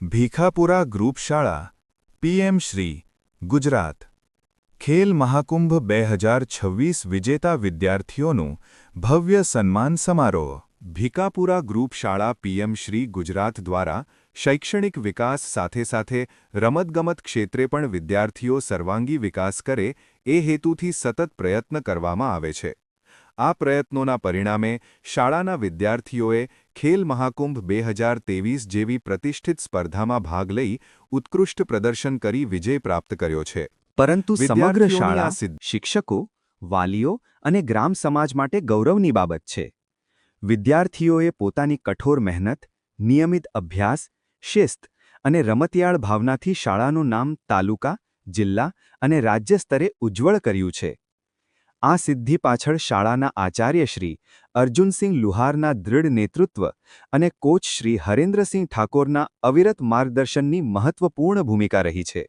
Bhikhapura group શાળા PM Shri Gujarat Khel Mahakumbh 2026 વિજેતા વિદ્યાર્થીઓનું ભવ્ય સન્માન સમારોહ ભીખાપુરા ગ્રુપ શાળા પીએમ શ્રી ગુજરાત દ્વારા શૈક્ષણિક વિકાસ સાથે સાથે રમતગમત ક્ષેત્રે પણ વિદ્યાર્થીઓ સર્વાંગી વિકાસ કરે એ હેતુથી સતત પ્રયત્ન કરવામાં આવે છે। આ પ્રયત્નોના પરિણામે શાળાના વિદ્યાર્થીઓએ ખેલ મહાકુંભ 2023 જેવી પ્રતિષ્ઠિત સ્પર્ધામાં ભાગ લઈ ઉત્કૃષ્ટ પ્રદર્શન કરી વિજય પ્રાપ્ત કર્યો છે। પરંતુ સમગ્ર શાળા, શિક્ષકો, વાલીઓ અને ગ્રામ સમાજ માટે ગૌરવની બાબત છે। વિદ્યાર્થીઓએ પોતાની કઠોર મહેનત, નિયમિત અભ્યાસ, શિસ્ત અને રમતિયાળ ભાવનાથી શાળાનું નામ તાલુકા, જિલ્લા અને રાજ્ય સ્તરે ઉજ્જવળ કર્યું છે। આ સિદ્ધિ પાછળ શાળાના આચાર્ય શ્રી અર્જુનસિંહ લુહારના દૃઢ નેતૃત્વ અને કોચ શ્રી હરેન્દ્રસિંહ ઠાકોરના અવિરત માર્ગદર્શનની મહત્વપૂર્ણ ભૂમિકા રહી છે।